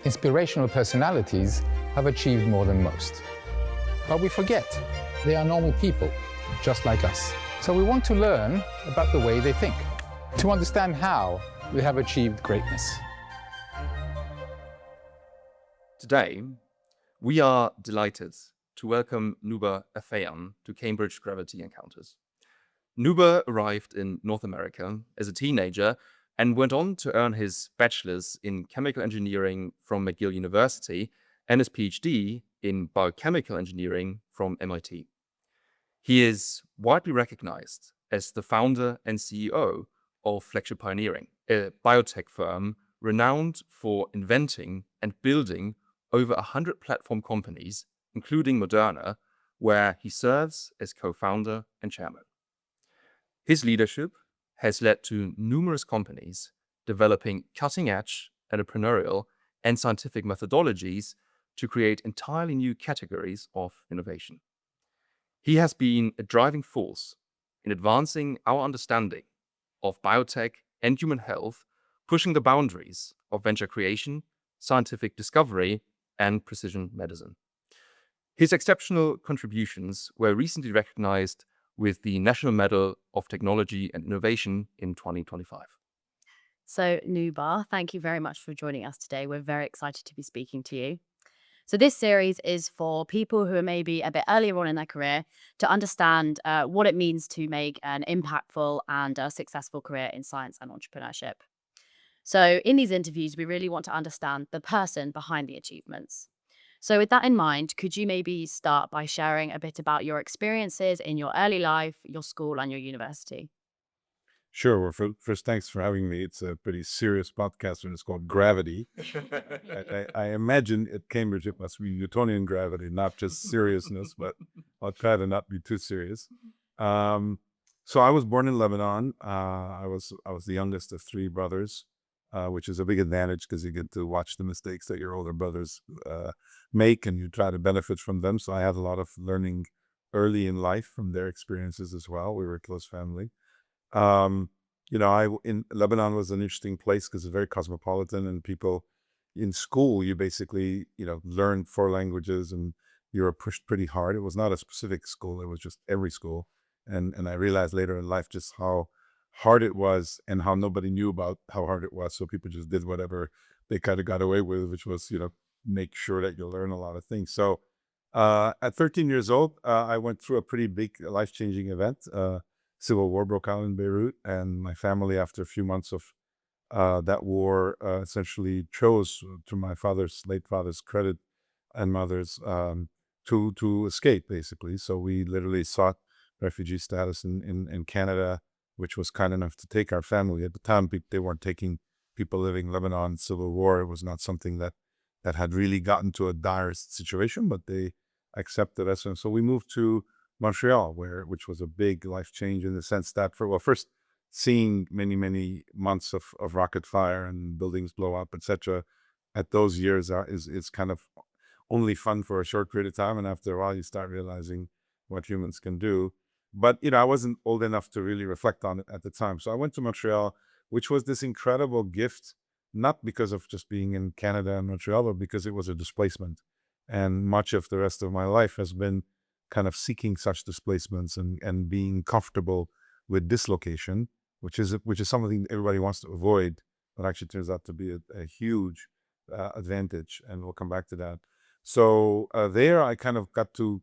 Inspirational personalities have achieved more than most. But we forget they are normal people, just like us. So we want to learn about the way they think, to understand how they have achieved greatness. Today, we are delighted to welcome Noubar Afeyan to Cambridge Gravity Encounters. Noubar arrived in North America as a teenager and went on to earn his bachelor's in chemical engineering from McGill University and his PhD in biochemical engineering from MIT. He is widely recognized as the founder and CEO of Flagship Pioneering, a biotech firm renowned for inventing and building over 100 platform companies, including Moderna, where he serves as co-founder and chairman. His leadership has led to numerous companies developing cutting-edge entrepreneurial and scientific methodologies to create entirely new categories of innovation. He has been a driving force in advancing our understanding of biotech and human health, pushing the boundaries of venture creation, scientific discovery, and precision medicine. His exceptional contributions were recently recognized with the National Medal of Technology and Innovation in 2025. So, Noubar, thank you very much for joining us today. We're very excited to be speaking to you. So this series is for people who are maybe a bit earlier on in their career to understand what it means to make an impactful and successful career in science and entrepreneurship. So in these interviews, we really want to understand the person behind the achievements. So with that in mind, could you maybe start by sharing a bit about your experiences in your early life, your school, and your university? Sure. Well, first, thanks for having me. It's a pretty serious podcast, and it's called Gravity. I imagine at Cambridge it must be Newtonian gravity, not just seriousness, but I'll try to not be too serious. So I was born in Lebanon. I was the youngest of three brothers, which is a big advantage because you get to watch the mistakes that your older brothers make, and you try to benefit from them. So I had a lot of learning early in life from their experiences as well. We were a close family. In Lebanon was an interesting place because it's very cosmopolitan, and people in school, you basically, learned 4 languages and you were pushed pretty hard. It was not a specific school. It was just every school. And I realized later in life just how hard it was and how nobody knew about how hard it was. So people just did whatever they kind of got away with, which was, make sure that you learn a lot of things. So at 13 years old, I went through a pretty big life-changing event. Civil war broke out in Beirut, and my family, after a few months of that war, essentially chose, to my late father's credit and mother's, to escape, basically. So we literally sought refugee status in Canada, which was kind enough to take our family. At the time, they weren't taking people living in Lebanon. Civil war, it was not something that had really gotten to a dire situation, but they accepted us. And so we moved to Montreal, which was a big life change in the sense that first seeing many months of rocket fire and buildings blow up, etc. At those years is kind of only fun for a short period of time, and after a while you start realizing what humans can do. But I wasn't old enough to really reflect on it at the time, so I went to Montreal, which was this incredible gift, not because of just being in Canada and Montreal, but because it was a displacement, and much of the rest of my life has been kind of seeking such displacements and being comfortable with dislocation, which is something everybody wants to avoid, but actually turns out to be a huge advantage, and we'll come back to that. So there I kind of got to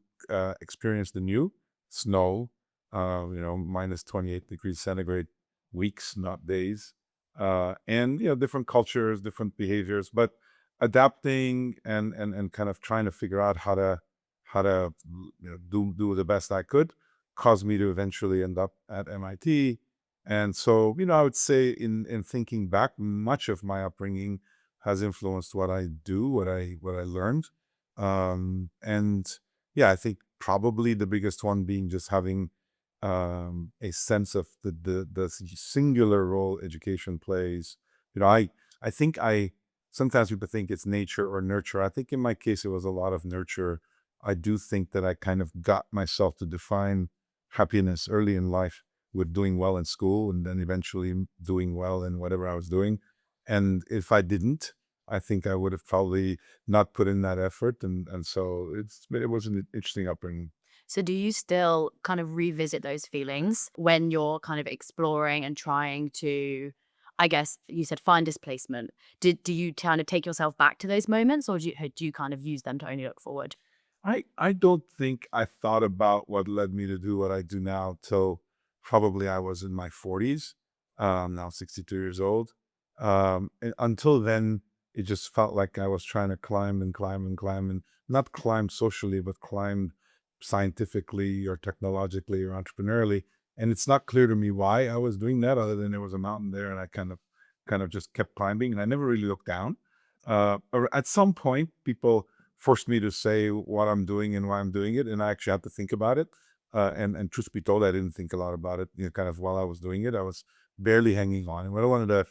experience the new snow, minus 28 degrees centigrade weeks, not days, and different cultures, different behaviors, but adapting and kind of trying to figure out how to do the best I could caused me to eventually end up at MIT. And so, I would say in thinking back, much of my upbringing has influenced what I do, what I learned. And yeah, I think probably the biggest one being just having a sense of the singular role education plays. I think sometimes people think it's nature or nurture. I think in my case, it was a lot of nurture. I do think that I kind of got myself to define happiness early in life with doing well in school and then eventually doing well in whatever I was doing. And if I didn't, I think I would have probably not put in that effort. And so it was an interesting upbringing. So do you still kind of revisit those feelings when you're kind of exploring and trying to, I guess you said find displacement. Do you kind of take yourself back to those moments, or do you kind of use them to only look forward? I don't think I thought about what led me to do what I do now till probably I was in my 40s. Now 62 years old. And until then, it just felt like I was trying to climb and climb and climb, and not climb socially, but climb scientifically or technologically or entrepreneurially. And it's not clear to me why I was doing that, other than there was a mountain there, and I kind of just kept climbing, and I never really looked down. Or at some point, people forced me to say what I'm doing and why I'm doing it, and I actually had to think about it. And truth be told, I didn't think a lot about it. Kind of while I was doing it, I was barely hanging on. And one of the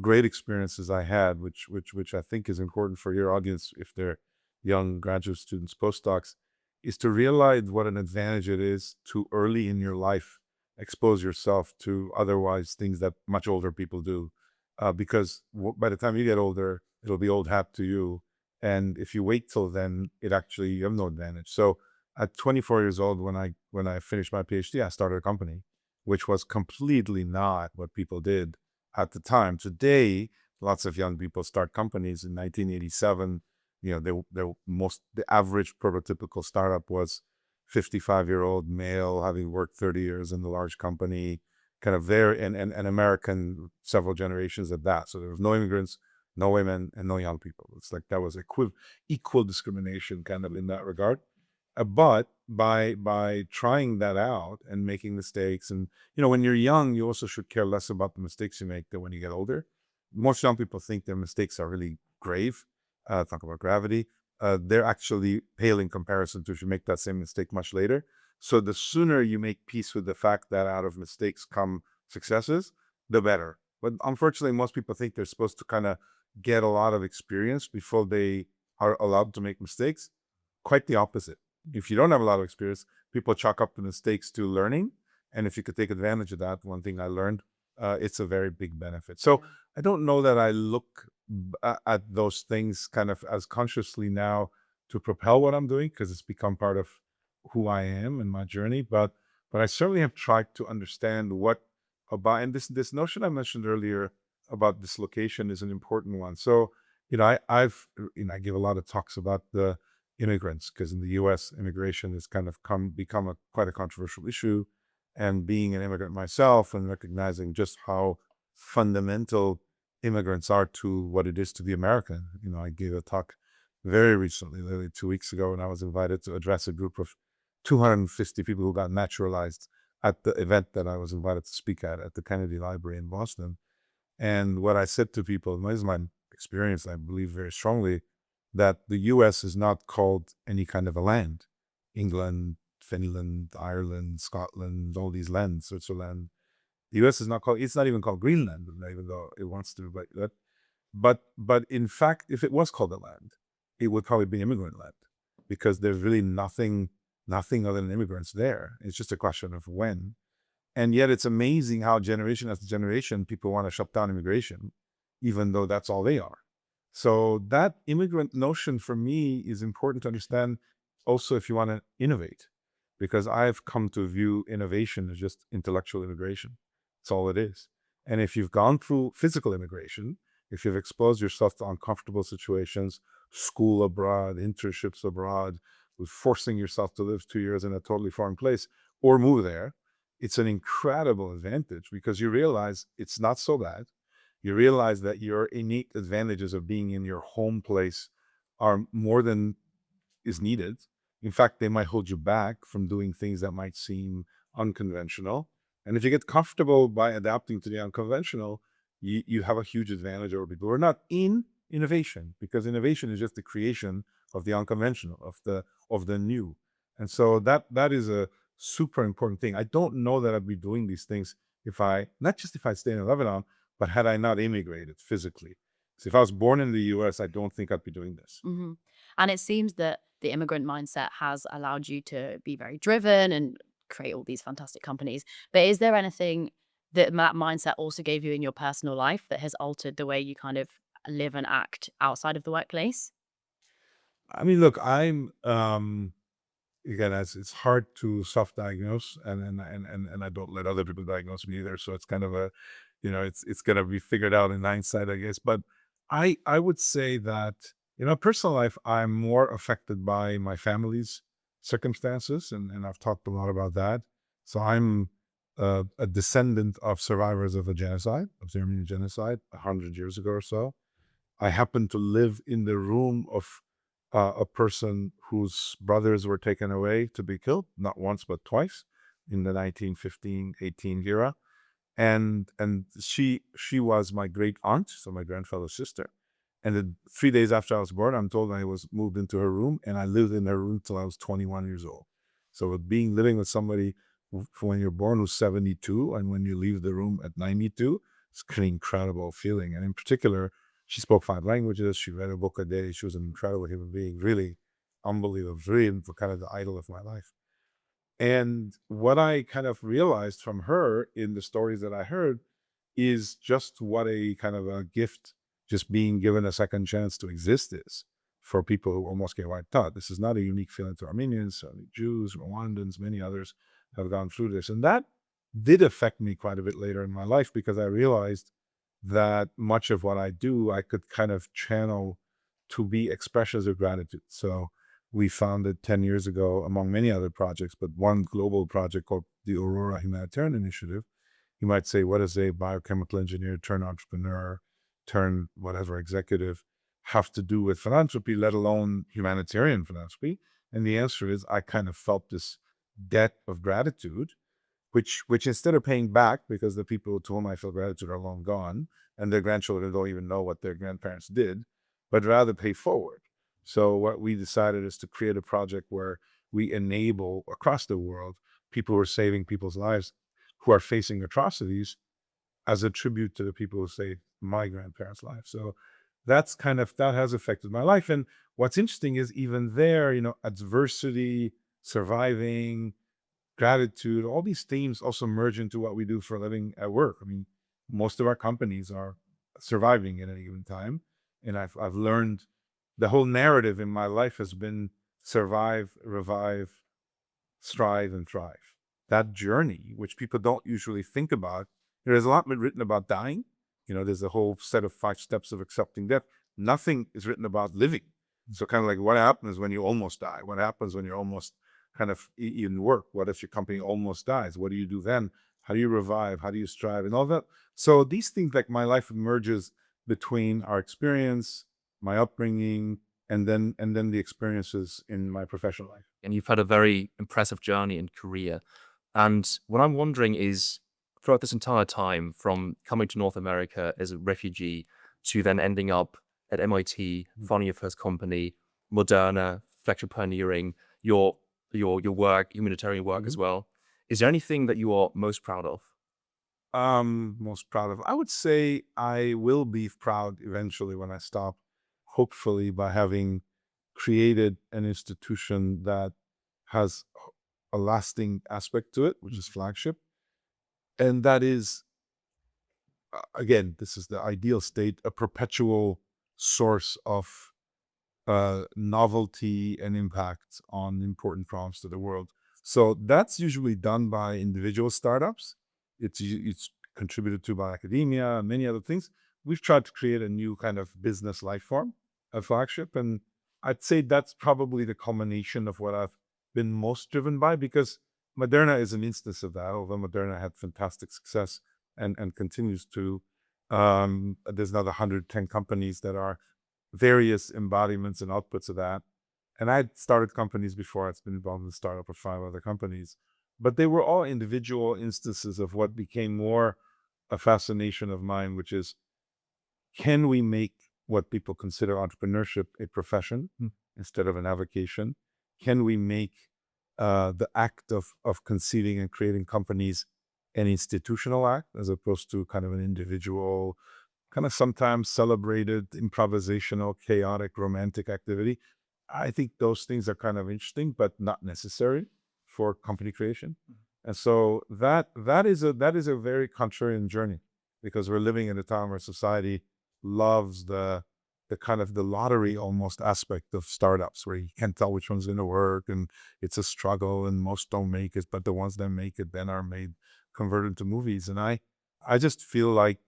great experiences I had, which I think is important for your audience if they're young graduate students, postdocs, is to realize what an advantage it is to early in your life expose yourself to otherwise things that much older people do, because by the time you get older, it'll be old hat to you, and if you wait till then, you have no advantage. So at 24 years old, when I finished my PhD, I started a company, which was completely not what people did at the time. Today, lots of young people start companies. In 1987, the average prototypical startup was 55-year-old male having worked 30 years in the large company, kind of there, and American, several generations at that. So there was no immigrants, no women, and no young people. It's like that was equal discrimination kind of in that regard. But by trying that out and making mistakes, and when you're young, you also should care less about the mistakes you make than when you get older. Most young people think their mistakes are really grave. Talk about gravity. They're actually pale in comparison to if you make that same mistake much later. So the sooner you make peace with the fact that out of mistakes come successes, the better. But unfortunately, most people think they're supposed to kind of get a lot of experience before they are allowed to make mistakes. Quite the opposite. If you don't have a lot of experience, people chalk up the mistakes to learning. And if you could take advantage of that, one thing I learned, it's a very big benefit. So I don't know that I look at those things kind of as consciously now to propel what I'm doing, because it's become part of who I am and my journey. But I certainly have tried to understand what about, and this notion I mentioned earlier about dislocation is an important one. So, I give a lot of talks about the immigrants, because in the U.S. immigration has kind of become quite a controversial issue. And being an immigrant myself and recognizing just how fundamental immigrants are to what it is to be American. I gave a talk very recently, literally 2 weeks ago, and I was invited to address a group of 250 people who got naturalized at the event that I was invited to speak at the Kennedy Library in Boston. And what I said to people, and this is my experience, I believe very strongly, that the U.S. is not called any kind of a land. England, Finland, Ireland, Scotland, all these lands, Switzerland. The U.S. is not called, it's not even called Greenland, even though it wants to, but in fact, if it was called a land, it would probably be immigrant land, because there's really nothing other than immigrants there. It's just a question of when. And yet it's amazing how generation after generation, people want to shut down immigration, even though that's all they are. So that immigrant notion for me is important to understand also if you want to innovate, because I've come to view innovation as just intellectual immigration. That's all it is. And if you've gone through physical immigration, if you've exposed yourself to uncomfortable situations, school abroad, internships abroad, with forcing yourself to live 2 years in a totally foreign place or move there, it's an incredible advantage, because you realize it's not so bad. You realize that your innate advantages of being in your home place are more than is needed. In fact, they might hold you back from doing things that might seem unconventional. And if you get comfortable by adapting to the unconventional, you have a huge advantage over people who are not in innovation, because innovation is just the creation of the unconventional, of the new. And so that is a super important thing. I don't know that I'd be doing these things not just if I stayed in Lebanon, but had I not immigrated physically. So if I was born in the US, I don't think I'd be doing this. Hmm. And it seems that the immigrant mindset has allowed you to be very driven and create all these fantastic companies. But is there anything that mindset also gave you in your personal life that has altered the way you kind of live and act outside of the workplace? I mean, look, I'm again, as it's hard to self-diagnose, and I don't let other people diagnose me either. So it's kind of a, it's gonna be figured out in hindsight, I guess. But I would say that personal life, I'm more affected by my family's circumstances, and I've talked a lot about that. So I'm a descendant of survivors of a genocide, of the Armenian genocide, 100 years ago or so. I happened to live in the room of a person whose brothers were taken away to be killed, not once but twice, in the 1915-18 era. And she was my great aunt, so my grandfather's sister. And then 3 days after I was born, I'm told I was moved into her room, and I lived in her room till I was 21 years old. So with living with somebody when you're born who's 72, and when you leave the room at 92, it's an incredible feeling. And in particular, she spoke 5 languages. She read a book a day. She was an incredible human being, really unbelievable, really kind of the idol of my life. And what I kind of realized from her in the stories that I heard is just what a kind of a gift just being given a second chance to exist is for people who almost get wiped out. This is not a unique feeling to Armenians, certainly Jews, Rwandans, many others have gone through this. And that did affect me quite a bit later in my life, because I realized that much of what I do, I could kind of channel to be expressions of gratitude. So we founded 10 years ago, among many other projects, but one global project called the Aurora Humanitarian Initiative. You might say, what does a biochemical engineer turn entrepreneur, turn whatever executive have to do with philanthropy, let alone humanitarian philanthropy? And the answer is, I kind of felt this debt of gratitude, which instead of paying back, because the people to whom I feel gratitude are long gone, and their grandchildren don't even know what their grandparents did, but rather pay forward. So what we decided is to create a project where we enable across the world people who are saving people's lives, who are facing atrocities, as a tribute to the people who saved my grandparents' lives. So that has affected my life. And what's interesting is, even there, adversity, surviving, gratitude, all these themes also merge into what we do for a living at work. I mean, most of our companies are surviving at any given time. And I've learned the whole narrative in my life has been survive, revive, strive, and thrive. That journey, which people don't usually think about. There's a lot been written about dying. There's a whole set of 5 steps of accepting death. Nothing is written about living. So kind of like, what happens when you almost die? What happens when you're almost kind of in work? What if your company almost dies? What do you do then? How do you revive? How do you strive? And all that. So these things, like my life emerges between our experience, my upbringing, and then the experiences in my professional life. And you've had a very impressive journey in Korea. And what I'm wondering is, throughout this entire time, from coming to North America as a refugee to then ending up at MIT, founding your first company, Moderna, Flagship Pioneering, your work, humanitarian work as well. Is there anything that you are most proud of? Most proud of, I would say I will be proud eventually when I stop, hopefully by having created an institution that has a lasting aspect to it, which is Flagship. And that is, again, this is the ideal state, a perpetual source of novelty and impact on important problems to the world. So that's usually done by individual startups. It's contributed to by academia and many other things. We've tried to create a new kind of business life form, a Flagship, and I'd say that's probably the culmination of what I've been most driven by, because Moderna is an instance of that. Although Moderna had fantastic success and continues to, there's another 110 companies that are various embodiments and outputs of that. And I'd started companies before. I'd been involved in the startup of 5 other companies, but they were all individual instances of what became more a fascination of mine, which is, can we make what people consider entrepreneurship a profession instead of an avocation? Can we make the act of conceiving and creating companies an institutional act, as opposed to kind of an individual, kind of sometimes celebrated, improvisational, chaotic, romantic activity? I think those things are kind of interesting, but not necessary for company creation. And so that is a very contrarian journey, because we're living in a time where society loves the kind of the lottery almost aspect of startups, where you can't tell which one's going to work, and it's a struggle, and most don't make it, but the ones that make it then are converted to movies. And I just feel like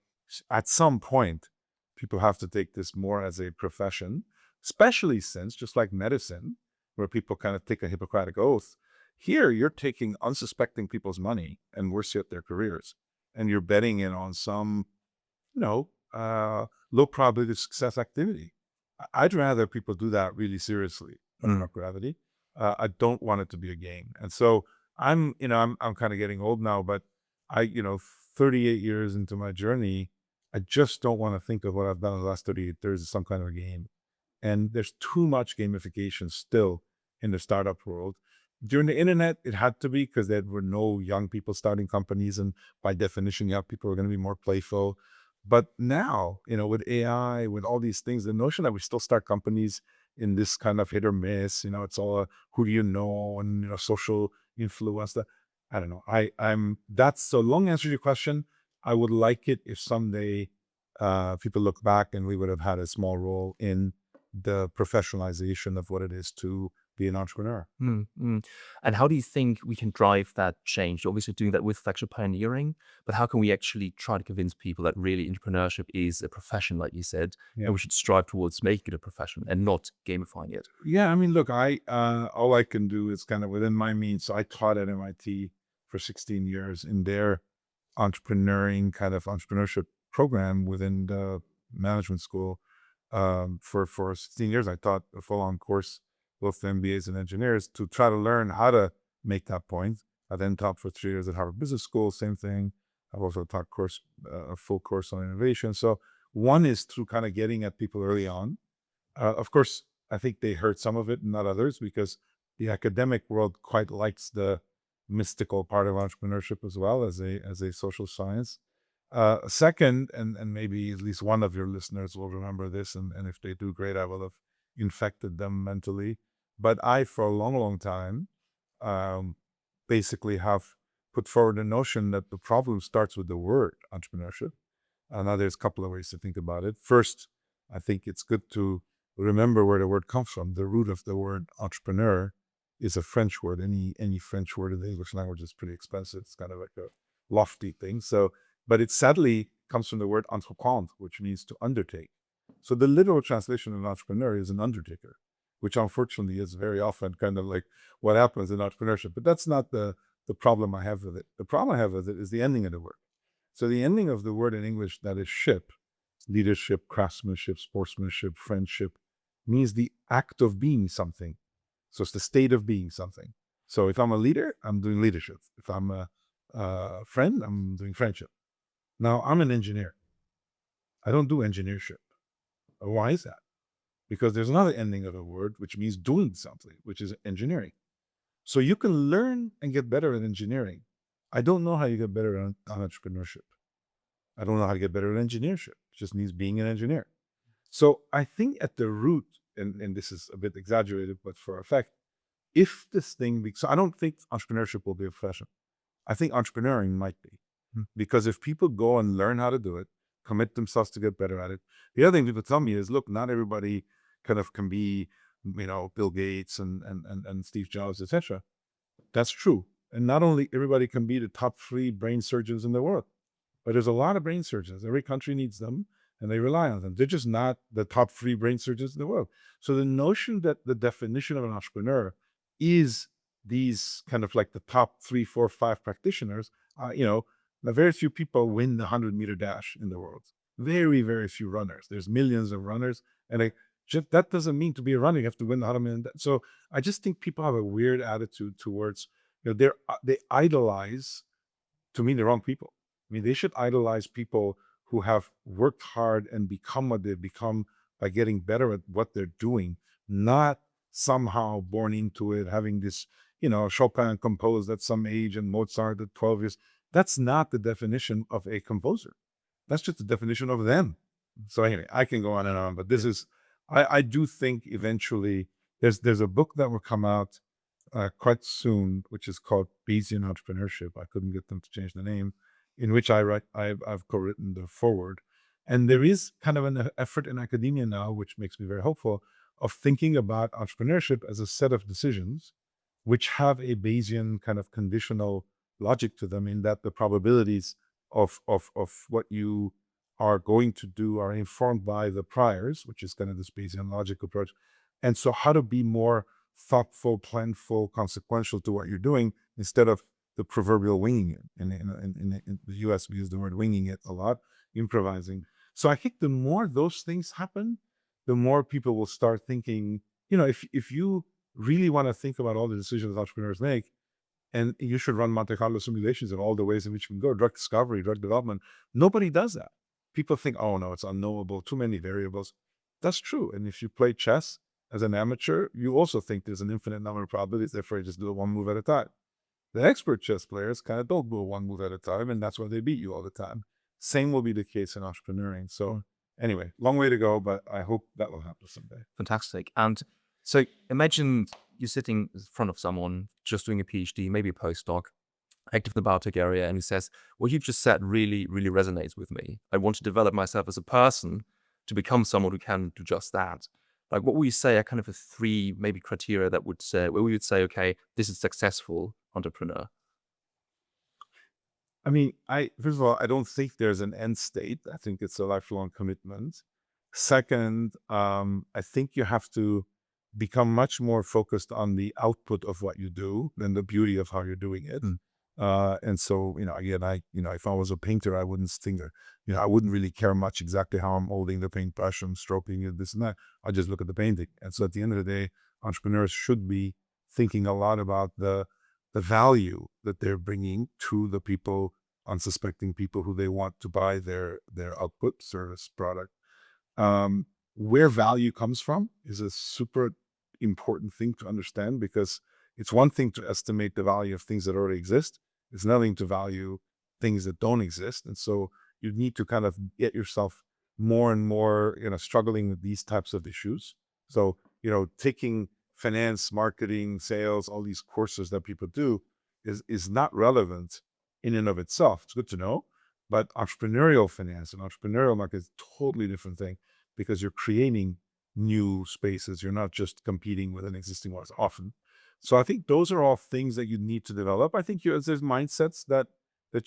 at some point people have to take this more as a profession, especially since, just like medicine, where people kind of take a Hippocratic oath, here you're taking unsuspecting people's money and worse yet their careers, and you're betting it on some, you know, low probability of success activity. I'd rather people do that really seriously about gravity. I don't want it to be a game. And so I'm kind of getting old now, but 38 years into my journey, I just don't want to think of what I've done in the last 38 years as some kind of a game. And there's too much gamification still in the startup world. During the internet, it had to be, because there were no young people starting companies. And by definition, young people are going to be more playful. But now, with AI, with all these things, the notion that we still start companies in this kind of hit or miss, it's all who do you know, and social influence. I don't know. That's so long answer to your question. I would like it if someday people look back and we would have had a small role in the professionalization of what it is to be an entrepreneur. And how do you think we can drive that change? You're obviously doing that with Flagship Pioneering, but how can we actually try to convince people that really entrepreneurship is a profession, like you said, and we should strive towards making it a profession and not gamifying it? Yeah, I mean, look, all I can do is kind of within my means. So I taught at MIT for 16 years in their entrepreneurship program within the management school. For 16 years, I taught a full-on course, both for MBAs and engineers, to try to learn how to make that point. I then taught for 3 years at Harvard Business School, same thing. I've also taught a full course on innovation. So one is through kind of getting at people early on. Of course, I think they heard some of it and not others, because the academic world quite likes the mystical part of entrepreneurship as well as a social science. Second, and maybe at least one of your listeners will remember this, and if they do, great, I will have infected them mentally. But I, for a long, long time, basically have put forward the notion that the problem starts with the word entrepreneurship. Now, there's a couple of ways to think about it. First, I think it's good to remember where the word comes from. The root of the word entrepreneur is a French word. Any French word in the English language is pretty expensive. It's kind of like a lofty thing. But it sadly comes from the word entreprendre, which means to undertake. So the literal translation of an entrepreneur is an undertaker, which unfortunately is very often kind of like what happens in entrepreneurship. But that's not the problem I have with it. The problem I have with it is the ending of the word. So the ending of the word in English, that is ship, leadership, craftsmanship, sportsmanship, friendship, means the act of being something. So it's the state of being something. So if I'm a leader, I'm doing leadership. If I'm a friend, I'm doing friendship. Now, I'm an engineer. I don't do engineership. Why is that? Because there's another ending of a word, which means doing something, which is engineering. So you can learn and get better at engineering. I don't know how you get better on entrepreneurship. I don't know how to get better at engineership. It just means being an engineer. So I think at the root, and this is a bit exaggerated, but for effect, if this thing, so I don't think entrepreneurship will be a profession. I think entrepreneuring might be. Because if people go and learn how to do it, commit themselves to get better at it. The other thing people tell me is, look, not everybody kind of can be, Bill Gates and Steve Jobs, etc. That's true. And not only everybody can be the top 3 brain surgeons in the world, but there's a lot of brain surgeons. Every country needs them, and they rely on them. They're just not the top 3 brain surgeons in the world. So the notion that the definition of an entrepreneur is these kind of like the top 3, 4, 5 practitioners, now very few people win the 100-meter dash in the world. Very, very few runners. There's millions of runners, and that doesn't mean to be a runner you have to win the 100-meter dash. So I just think people have a weird attitude towards, they idolize, to me, the wrong people. I mean, they should idolize people who have worked hard and become what they've become by getting better at what they're doing, not somehow born into it, having this, Chopin composed at some age and Mozart at 12 years. That's not the definition of a composer. That's just the definition of them. So anyway, I can go on and on, but this is, I do think eventually there's a book that will come out quite soon, which is called Bayesian Entrepreneurship. I couldn't get them to change the name, in which I've co-written the foreword. And there is kind of an effort in academia now, which makes me very hopeful, of thinking about entrepreneurship as a set of decisions which have a Bayesian kind of conditional logic to them, in that the probabilities of what you are going to do are informed by the priors, which is kind of this Bayesian logic approach. And so how to be more thoughtful, planful, consequential to what you're doing, instead of the proverbial winging it. In the US, we use the word winging it a lot, improvising. So I think the more those things happen, the more people will start thinking, if you really want to think about all the decisions entrepreneurs make, and you should run Monte Carlo simulations of all the ways in which you can go, drug discovery, drug development. Nobody does that. People think, oh no, it's unknowable, too many variables. That's true. And if you play chess as an amateur, you also think there's an infinite number of probabilities, therefore you just do it one move at a time. The expert chess players kind of don't do it one move at a time, and that's why they beat you all the time. Same will be the case in entrepreneuring. So anyway, long way to go, but I hope that will happen someday. Fantastic. And so imagine you're sitting in front of someone just doing a PhD, maybe a postdoc, active in the biotech area, and he says, what you just said really, really resonates with me. I want to develop myself as a person to become someone who can do just that. Like, what would you say are kind of the three maybe criteria that would say, where we would say, okay, this is successful entrepreneur? I mean, first of all, I don't think there's an end state. I think it's a lifelong commitment. Second, I think you have to become much more focused on the output of what you do than the beauty of how you're doing it. And so, again, if I was a painter, I wouldn't think, I wouldn't really care much exactly how I'm holding the paintbrush and stroking it, this and that. I just look at the painting. And so at the end of the day, entrepreneurs should be thinking a lot about the value that they're bringing to the people, unsuspecting people who they want to buy their output, service, product. Where value comes from is a super important thing to understand, because it's one thing to estimate the value of things that already exist. It's another thing to value things that don't exist. And so you need to kind of get yourself more and more, struggling with these types of issues. So, taking finance, marketing, sales, all these courses that people do is not relevant in and of itself. It's good to know, but entrepreneurial finance and entrepreneurial market is a totally different thing, because you're creating new spaces. You're not just competing with an existing one often. So I think those are all things that you need to develop. I think there's mindsets that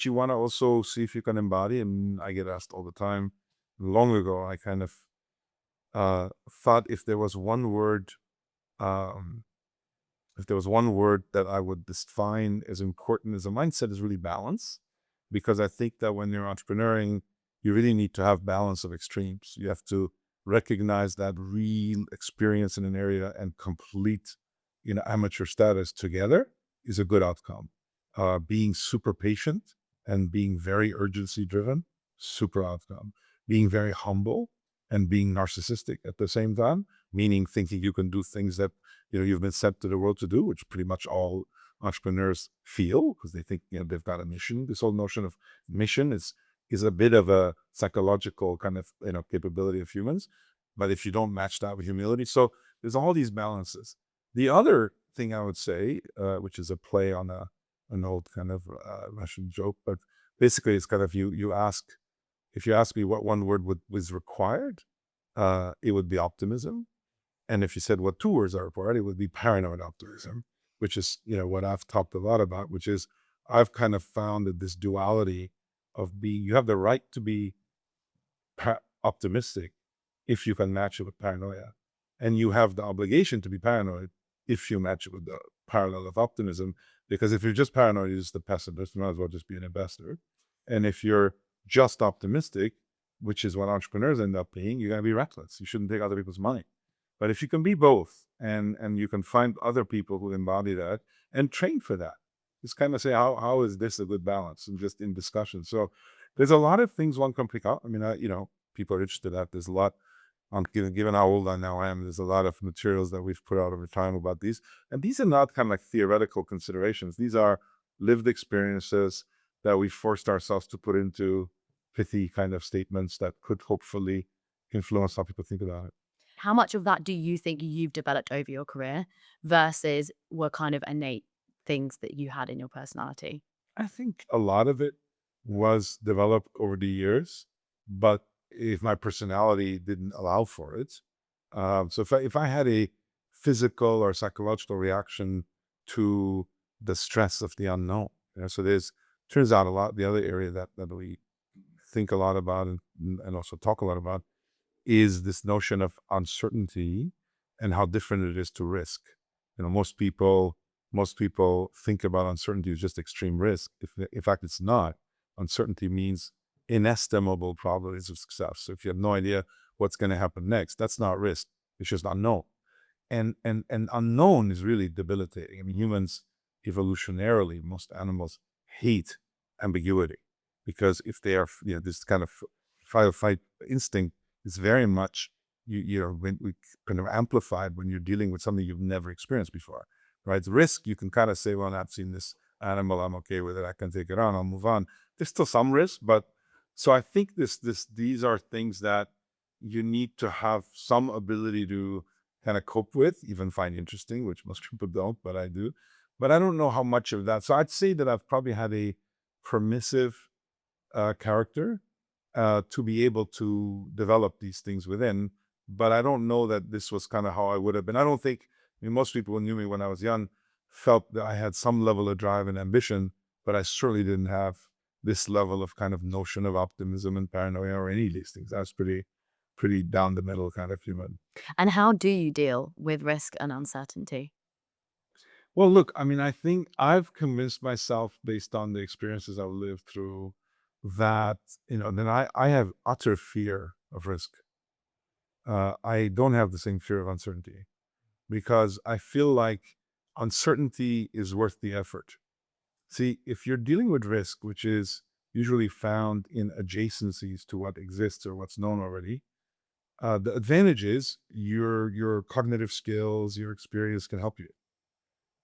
you want to also see if you can embody. And I get asked all the time. Long ago, I kind of thought if there was one word that I would define as important as a mindset, is really balance. Because I think that when you're entrepreneuring, you really need to have balance of extremes. You have to recognize that real experience in an area and complete, amateur status together is a good outcome. Being super patient and being very urgency driven, super outcome. Being very humble and being narcissistic at the same time, meaning thinking you can do things that you've been sent to the world to do, which pretty much all entrepreneurs feel, because they think they've got a mission. This whole notion of mission is a bit of a psychological kind of capability of humans, but if you don't match that with humility, so there's all these balances. The other thing I would say, which is a play on an old kind of Russian joke, but basically it's kind of if you ask me what one word was required, it would be optimism. And if you said what two words are required, it would be paranoid optimism, which is what I've talked a lot about, which is I've kind of found that this duality of you have the right to be optimistic if you can match it with paranoia, and you have the obligation to be paranoid if you match it with the parallel of optimism. Because if you're just paranoid, you're just a pessimist, you might as well just be an investor. And if you're just optimistic, which is what entrepreneurs end up being, you're going to be reckless. You shouldn't take other people's money. But if you can be both, and you can find other people who embody that and train for that, just kind of say, how is this a good balance? And just in discussion. So there's a lot of things one can pick up. I mean, people are interested in that. There's a lot, given how old I now am, there's a lot of materials that we've put out over time about these. And these are not kind of like theoretical considerations. These are lived experiences that we forced ourselves to put into pithy kind of statements that could hopefully influence how people think about it. How much of that do you think you've developed over your career versus were kind of innate things that you had in your personality? I think a lot of it was developed over the years, but if my personality didn't allow for it. So if I had a physical or psychological reaction to the stress of the unknown, so turns out a lot, the other area that we think a lot about and also talk a lot about is this notion of uncertainty and how different it is to risk. Most people think about uncertainty as just extreme risk. If in fact it's not. Uncertainty means inestimable probabilities of success. So if you have no idea what's going to happen next, that's not risk. It's just unknown. And unknown is really debilitating. I mean, humans evolutionarily, most animals hate ambiguity, because if they are, this kind of fight or flight instinct is very much, when we kind of amplified when you're dealing with something you've never experienced before, right? Risk, you can kind of say, well, I've seen this animal, I'm okay with it, I can take it on, I'll move on. There's still some risk, but so I think these are things that you need to have some ability to kind of cope with, even find interesting, which most people don't, but I do. But I don't know how much of that. So I'd say that I've probably had a permissive character to be able to develop these things within. But I don't know that this was kind of how I would have been. I don't think, most people who knew me when I was young felt that I had some level of drive and ambition, but I certainly didn't have this level of kind of notion of optimism and paranoia or any of these things. I was pretty down the middle kind of human. And how do you deal with risk and uncertainty? Well, look, I mean, I think I've convinced myself based on the experiences I've lived through that, then I have utter fear of risk. I don't have the same fear of uncertainty because I feel like uncertainty is worth the effort. See, if you're dealing with risk, which is usually found in adjacencies to what exists or what's known already, the advantage is your cognitive skills, your experience can help you.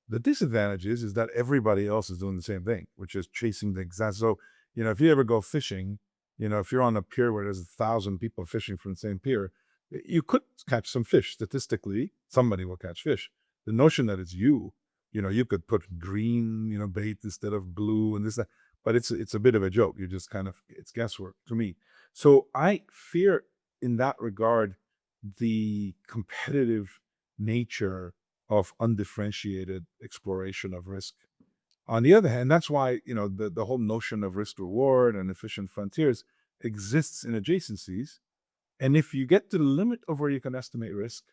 The disadvantage is that everybody else is doing the same thing, which is chasing the exact. So, if you ever go fishing, if you're on a pier where there's 1,000 people fishing from the same pier, you could catch some fish. Statistically, somebody will catch fish. The notion that it's you could put green, bait instead of blue and this, that, but it's a bit of a joke. You just kind of, it's guesswork to me. So I fear in that regard, the competitive nature of undifferentiated exploration of risk. On the other hand, that's why, the whole notion of risk reward and efficient frontiers exists in adjacencies. And if you get to the limit of where you can estimate risk,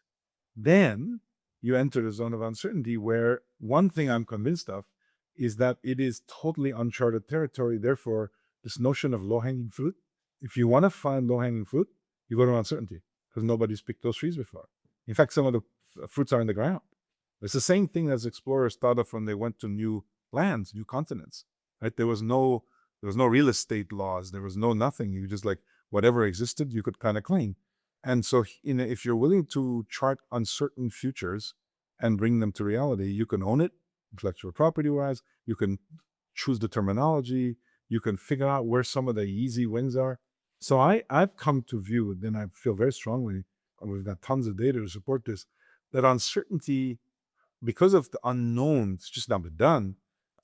then you enter the zone of uncertainty, where one thing I'm convinced of is that it is totally uncharted territory. Therefore, this notion of low-hanging fruit, if you want to find low-hanging fruit, you go to uncertainty because nobody's picked those trees before. In fact, some of the fruits are in the ground. It's the same thing as explorers thought of when they went to new lands, new continents, right? There was no real estate laws. There was no nothing. You just like whatever existed, you could kind of claim. And so, if you're willing to chart uncertain futures and bring them to reality, you can own it, intellectual property wise. You can choose the terminology. You can figure out where some of the easy wins are. So I've come to view, then I feel very strongly, and we've got tons of data to support this, that uncertainty, because of the unknown, it's just not been done,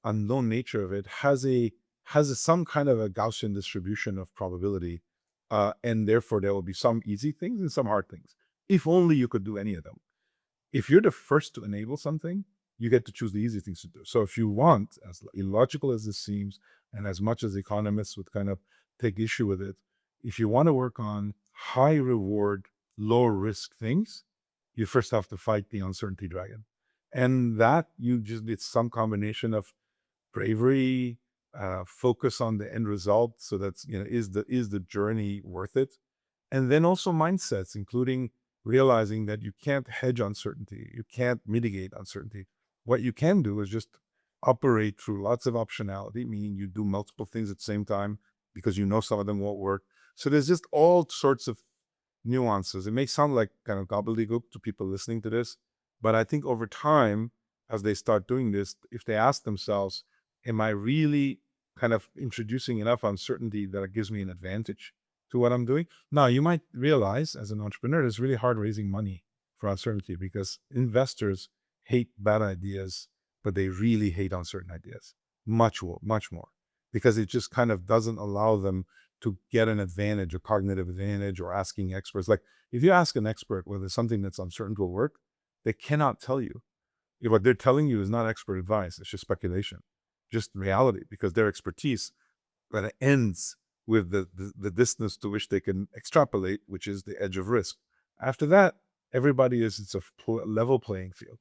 unknown nature of it, has some kind of a Gaussian distribution of probability, and therefore there will be some easy things and some hard things. If only you could do any of them. If you're the first to enable something, you get to choose the easy things to do. So if you want, as illogical as this seems, and as much as economists would kind of take issue with it, if you want to work on high reward, low risk things, you first have to fight the uncertainty dragon. And that it's some combination of bravery, focus on the end result. So that's, is the journey worth it? And then also mindsets, including realizing that you can't hedge uncertainty. You can't mitigate uncertainty. What you can do is just operate through lots of optionality, meaning you do multiple things at the same time because some of them won't work. So there's just all sorts of nuances. It may sound like kind of gobbledygook to people listening to this, but I think over time, as they start doing this, if they ask themselves, am I really kind of introducing enough uncertainty that it gives me an advantage to what I'm doing? Now, you might realize as an entrepreneur, it's really hard raising money for uncertainty because investors hate bad ideas, but they really hate uncertain ideas much more, because it just kind of doesn't allow them to get an advantage, a cognitive advantage, or asking experts. Like if you ask an expert whether something that's uncertain will work, they cannot tell you. What they're telling you is not expert advice. It's just speculation, just reality, because their expertise kind of ends with the distance to which they can extrapolate, which is the edge of risk. After that, everybody is, it's a level playing field.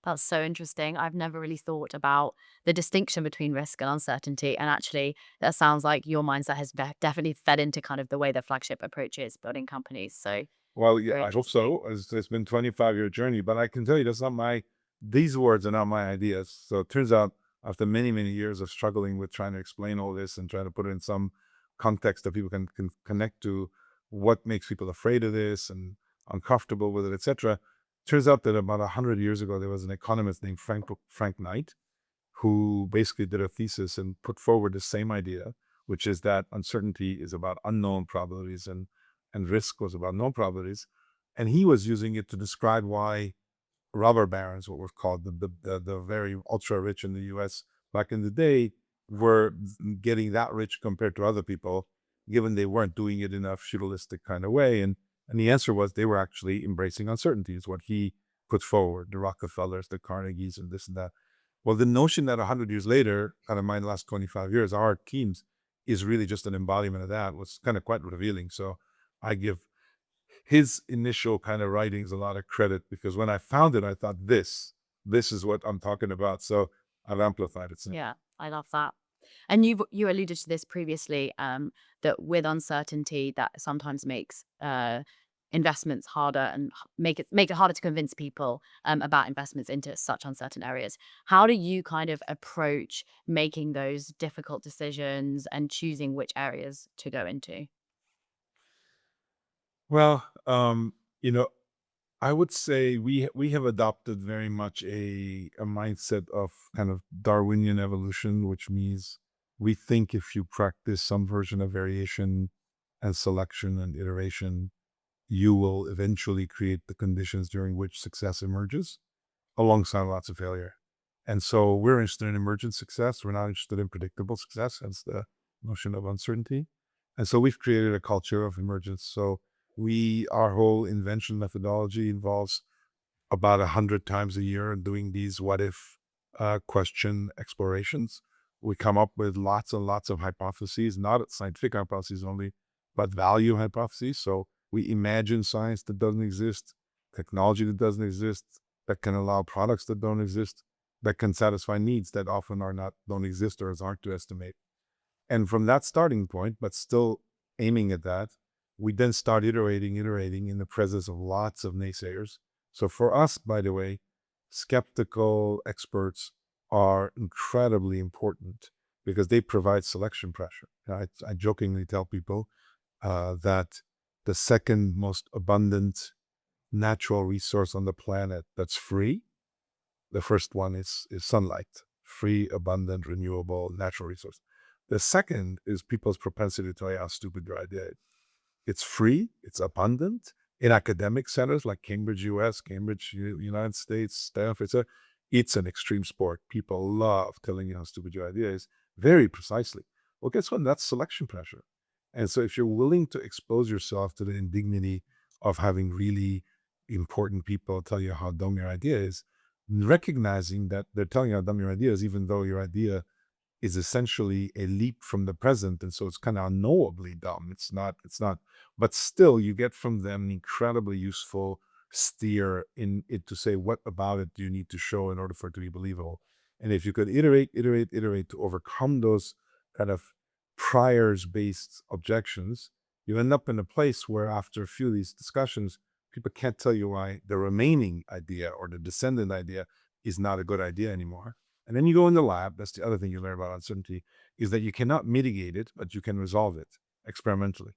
That's so interesting. I've never really thought about the distinction between risk and uncertainty. And actually, that sounds like your mindset has definitely fed into kind of the way that Flagship approaches building companies. So Well, yeah, very I hope interesting. so. It's been 25-year journey, but I can tell you that's not these words are not my ideas. So it turns out after many, many years of struggling with trying to explain all this and trying to put it in some context that people can connect to, what makes people afraid of this and uncomfortable with it, etc. Turns out that about 100 years ago, there was an economist named Frank Knight, who basically did a thesis and put forward the same idea, which is that uncertainty is about unknown probabilities and risk was about known probabilities. And he was using it to describe why robber barons, what was called the very ultra rich in the US back in the day, were getting that rich compared to other people, given they weren't doing it in a feudalistic kind of way. And the answer was they were actually embracing uncertainty, is what he put forward, the Rockefellers, the Carnegies, and this and that. Well, the notion that 100 years later, kind of my last 25 years, our teams is really just an embodiment of that was kind of quite revealing. So I give his initial kind of writings a lot of credit, because when I found it, I thought this is what I'm talking about. So I've amplified it since. Yeah, I love that. And you alluded to this previously, that with uncertainty, that sometimes makes investments harder and make it harder to convince people about investments into such uncertain areas. How do you kind of approach making those difficult decisions and choosing which areas to go into? Well, you know, I would say we have adopted very much a mindset of kind of Darwinian evolution, which means we think if you practice some version of variation and selection and iteration, you will eventually create the conditions during which success emerges, alongside lots of failure. And so we're interested in emergent success. We're not interested in predictable success, hence the notion of uncertainty. And so we've created a culture of emergence. So our whole invention methodology involves about 100 times a year doing these what if question explorations. We come up with lots and lots of hypotheses, not scientific hypotheses only, but value hypotheses. So we imagine science that doesn't exist, technology that doesn't exist, that can allow products that don't exist, that can satisfy needs that often don't exist or is hard to estimate. And from that starting point, but still aiming at that, we then start iterating in the presence of lots of naysayers. So for us, by the way, skeptical experts are incredibly important because they provide selection pressure. I jokingly tell people that the second most abundant natural resource on the planet that's free, the first one is sunlight, free, abundant, renewable, natural resource. The second is people's propensity to tell you how stupid your idea is. It's free, it's abundant. In academic centers like Cambridge, US, Cambridge, United States, Stanford, etc., it's an extreme sport. People love telling you how stupid your idea is, very precisely. Well, guess what? That's selection pressure. And so if you're willing to expose yourself to the indignity of having really important people tell you how dumb your idea is, recognizing that they're telling you how dumb your idea is, even though your idea is essentially a leap from the present. And so it's kind of unknowably dumb. It's not, but still you get from them an incredibly useful steer in it to say, what about it do you need to show in order for it to be believable? And if you could iterate to overcome those kind of priors-based objections, you end up in a place where after a few of these discussions, people can't tell you why the remaining idea or the descendant idea is not a good idea anymore. And then you go in the lab. That's the other thing you learn about uncertainty, is that you cannot mitigate it, but you can resolve it experimentally.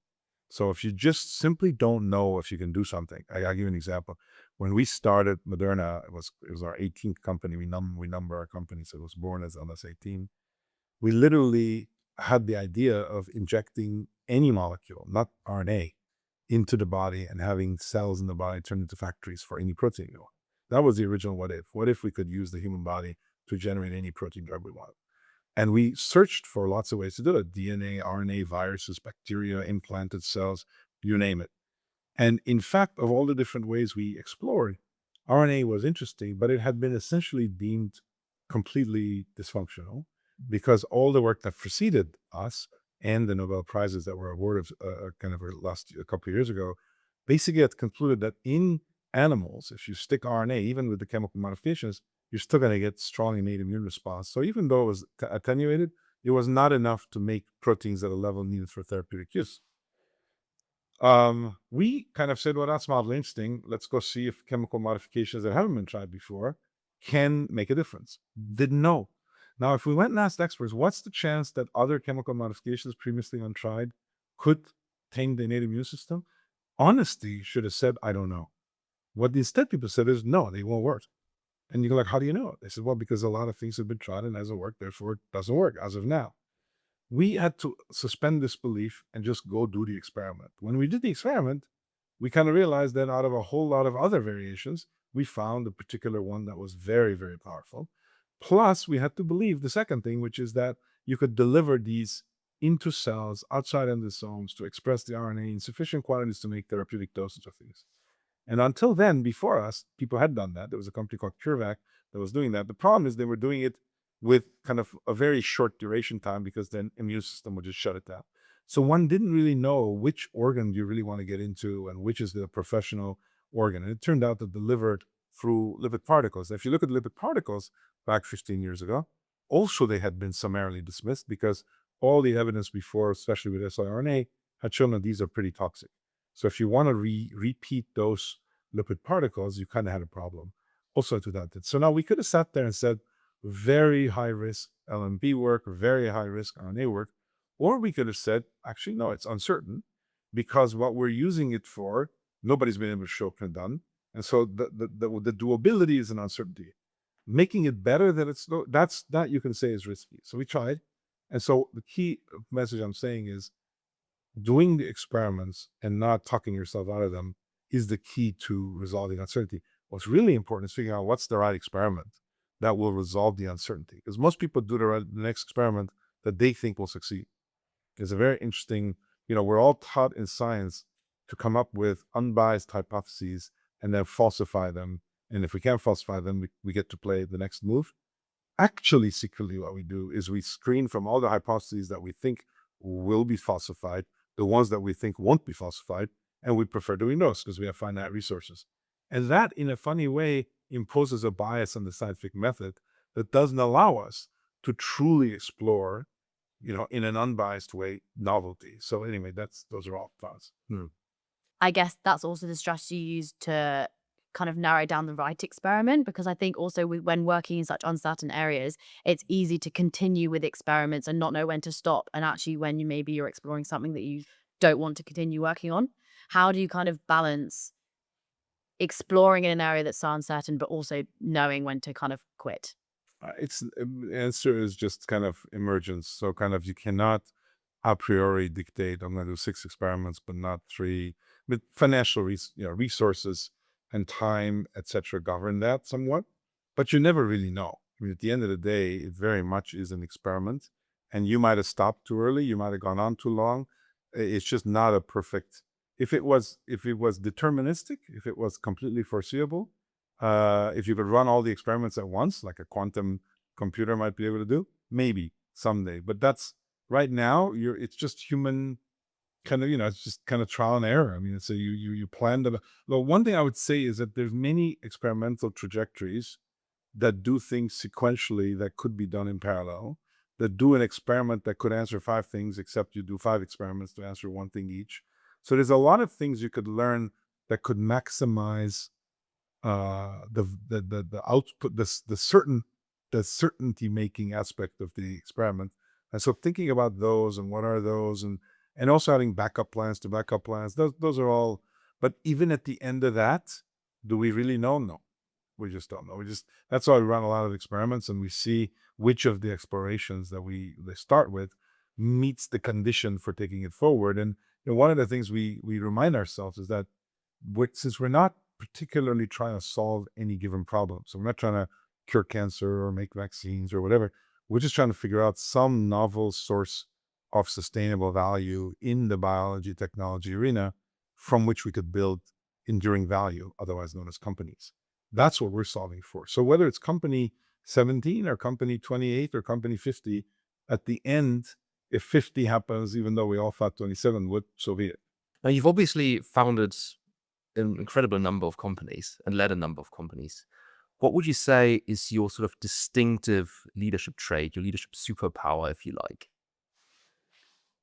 So if you just simply don't know if you can do something, I'll give you an example. When we started Moderna, it was our 18th company. We number our companies. It was born as LS 18. We literally had the idea of injecting any molecule, not RNA, into the body and having cells in the body turn into factories for any protein you want. That was the original what if. What if we could use the human body to generate any protein drug we want? And we searched for lots of ways to do it: DNA, RNA, viruses, bacteria, implanted cells, you name it. And in fact, of all the different ways we explored, RNA was interesting, but it had been essentially deemed completely dysfunctional because all the work that preceded us and the Nobel Prizes that were awarded kind of last a couple of years ago basically had concluded that in animals, if you stick RNA, even with the chemical modifications, you're still going to get strong innate immune response. So even though it was attenuated, it was not enough to make proteins at a level needed for therapeutic use. We kind of said, well, that's model instinct. Let's go see if chemical modifications that haven't been tried before can make a difference. Didn't know. Now, if we went and asked experts, what's the chance that other chemical modifications previously untried could tame the innate immune system? Honesty should have said, I don't know. What instead people said is, no, they won't work. And you're like, how do you know? They said, well, because a lot of things have been tried and hasn't worked, therefore it doesn't work as of now. We had to suspend disbelief and just go do the experiment. When we did the experiment, we kind of realized that out of a whole lot of other variations, we found a particular one that was very, very powerful. Plus, we had to believe the second thing, which is that you could deliver these into cells outside endosomes to express the RNA in sufficient quantities to make therapeutic dosage of these. And until then, before us, people had done that. There was a company called CureVac that was doing that. The problem is they were doing it with kind of a very short duration time because then immune system would just shut it down. So one didn't really know which organ you really want to get into and which is the professional organ. And it turned out that delivered through lipid particles. If you look at lipid particles back 15 years ago, also they had been summarily dismissed because all the evidence before, especially with siRNA, had shown that these are pretty toxic. So if you want to repeat those lipid particles, you kind of had a problem. Also to that. So now we could have sat there and said, very high risk LNP work, very high risk RNA work, or we could have said, actually, no, it's uncertain because what we're using it for, nobody's been able to show can done. And so the doability is an uncertainty. Making it better that it's no, that you can say is risky. So we tried. And so the key message I'm saying is doing the experiments and not talking yourself out of them is the key to resolving uncertainty. What's really important is figuring out what's the right experiment that will resolve the uncertainty. Because most people do the next experiment that they think will succeed. It's a very interesting, we're all taught in science to come up with unbiased hypotheses and then falsify them. And if we can't falsify them, we get to play the next move. Actually, secretly, what we do is we screen from all the hypotheses that we think will be falsified, the ones that we think won't be falsified, and we prefer doing those because we have finite resources. And that, in a funny way, imposes a bias on the scientific method that doesn't allow us to truly explore, in an unbiased way, novelty. So anyway, those are all thoughts. I guess that's also the strategy you use to kind of narrow down the right experiment, because I think also when working in such uncertain areas, it's easy to continue with experiments and not know when to stop. And actually, when you're exploring something that you don't want to continue working on, how do you kind of balance exploring in an area that's so uncertain, but also knowing when to kind of quit? The answer is just kind of emergence. So kind of you cannot a priori dictate, I'm going to do 6 experiments, but not 3. But financial resources and time, etc., govern that somewhat. But you never really know. I mean, at the end of the day, it very much is an experiment. And you might have stopped too early. You might have gone on too long. It's just not a perfect. If it was deterministic, if it was completely foreseeable, if you could run all the experiments at once, like a quantum computer might be able to do, maybe someday. But that's right now. It's just human kind of, it's just kind of trial and error. I mean, it's you plan the. Well, one thing I would say is that there's many experimental trajectories that do things sequentially that could be done in parallel. That do an experiment that could answer 5 things, except you do 5 experiments to answer 1 thing each. So there's a lot of things you could learn that could maximize the output, the certainty making aspect of the experiment. And so thinking about those and what are those, and also having backup plans to backup plans, those are all. But even at the end of that, do we really know? No, we just don't know. That's why we run a lot of experiments, and we see which of the explorations that they start with meets the condition for taking it forward. And one of the things we remind ourselves is that since we're not particularly trying to solve any given problem, so we're not trying to cure cancer or make vaccines or whatever, We're just trying to figure out some novel source of sustainable value in the biology technology arena from which we could build enduring value, otherwise known as companies. That's what we're solving for. So whether it's company 17 or company 28 or company 50, at the end, if 50 happens, even though we all thought 27 would, so be it. Now, you've obviously founded an incredible number of companies and led a number of companies. What would you say is your sort of distinctive leadership trait, your leadership superpower, if you like?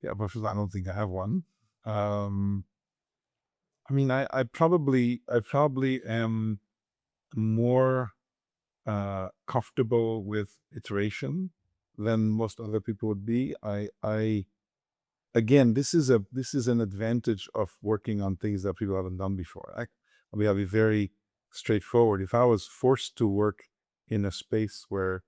Yeah, but I don't think I have one. I mean, I probably am more comfortable with iteration than most other people would be. Again, this is an advantage of working on things that people haven't done before. I'll be very straightforward. If I was forced to work in a space where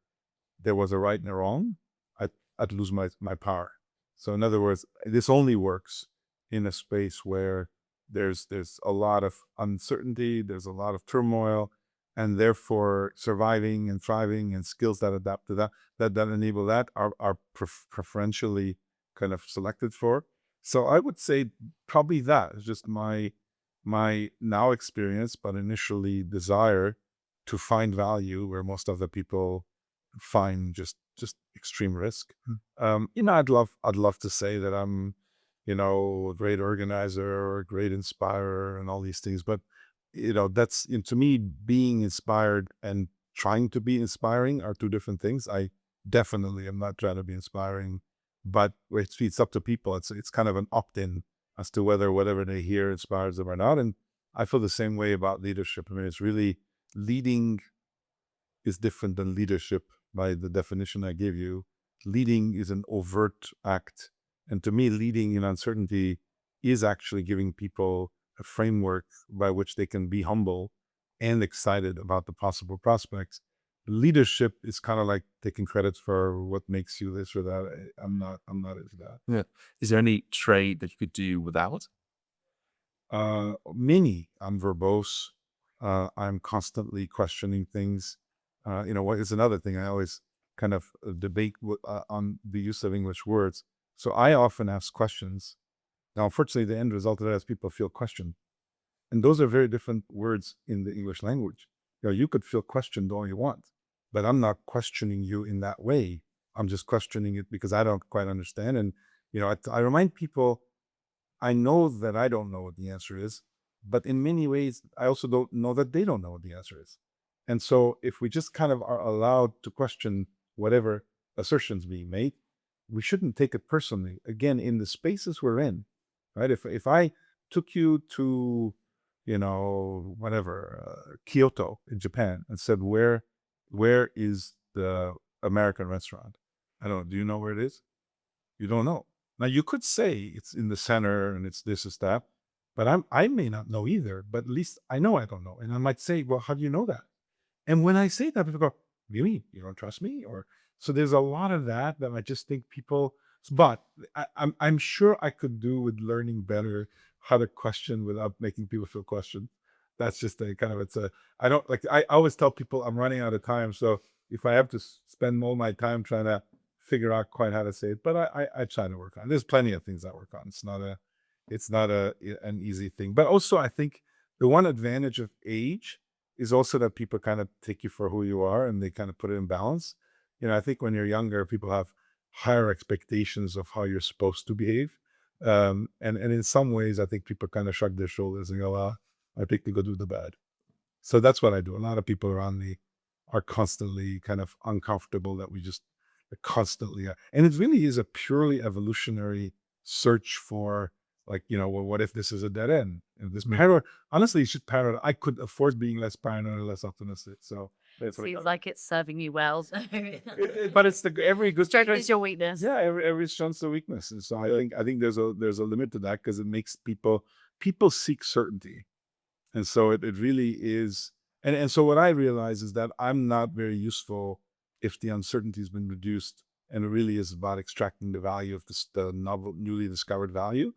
there was a right and a wrong, I'd lose my power. So in other words, this only works in a space where there's a lot of uncertainty, there's a lot of turmoil, and therefore surviving and thriving and skills that adapt to that enable that are preferentially kind of selected for. So I would say probably that is just my now experience, but initially desire to find value where most other people find just extreme risk. I'd love to say that I'm, a great organizer or a great inspirer and all these things, but that's to me, being inspired and trying to be inspiring are two different things. I definitely am not trying to be inspiring, but it's up to people. It's kind of an opt-in as to whether whatever they hear inspires them or not. And I feel the same way about leadership. I mean, it's really leading is different than leadership by the definition I gave you. Leading is an overt act. And to me, leading in uncertainty is actually giving people a framework by which they can be humble and excited about the possible prospects. Leadership is kind of like taking credit for what makes you this or that. I'm not into that. Yeah. Is there any trait that you could do without? Many. I'm verbose. I'm constantly questioning things. What is another thing I always kind of debate on the use of English words. So I often ask questions. Now, unfortunately, the end result of that is people feel questioned. And those are very different words in the English language. You could feel questioned all you want, but I'm not questioning you in that way. I'm just questioning it because I don't quite understand. And, I remind people, I know that I don't know what the answer is, but in many ways, I also don't know that they don't know what the answer is. And so if we just kind of are allowed to question whatever assertions being made, we shouldn't take it personally. Again, in the spaces we're in, right? If I took you to, Kyoto in Japan and said, where is the American restaurant? I don't know. Do you know where it is? You don't know. Now you could say it's in the center and it's this, is that, but I may not know either, but at least I know I don't know. And I might say, well, how do you know that? And when I say that, people go, really? You don't trust me? Or so there's a lot of that I just think people, but I'm sure I could do with learning better how to question without making people feel questioned. That's just a kind of, I don't like, I always tell people I'm running out of time. So if I have to spend all my time trying to figure out quite how to say it, but I try to work on it. There's plenty of things I work on. It's not an easy thing. But also I think the one advantage of age is also that people kind of take you for who you are and they kind of put it in balance. I think when you're younger, people have higher expectations of how you're supposed to behave. And in some ways, I think people kind of shrug their shoulders and go, well, I pick the good with the bad. So that's what I do. A lot of people around me are constantly kind of uncomfortable that we just constantly, and it really is a purely evolutionary search for like, well, what if this is a dead end? If this paranoid, honestly, you should paranoid. I could afford being less paranoid or less optimistic. So that's what Feels like it's serving you well. So. but it's every good Strength is your weakness. Yeah, every strength's a weakness. And so I think there's a limit to that because it makes people seek certainty. And so it really is. And so what I realize is that I'm not very useful if the uncertainty has been reduced and it really is about extracting the value of the novel, newly discovered value.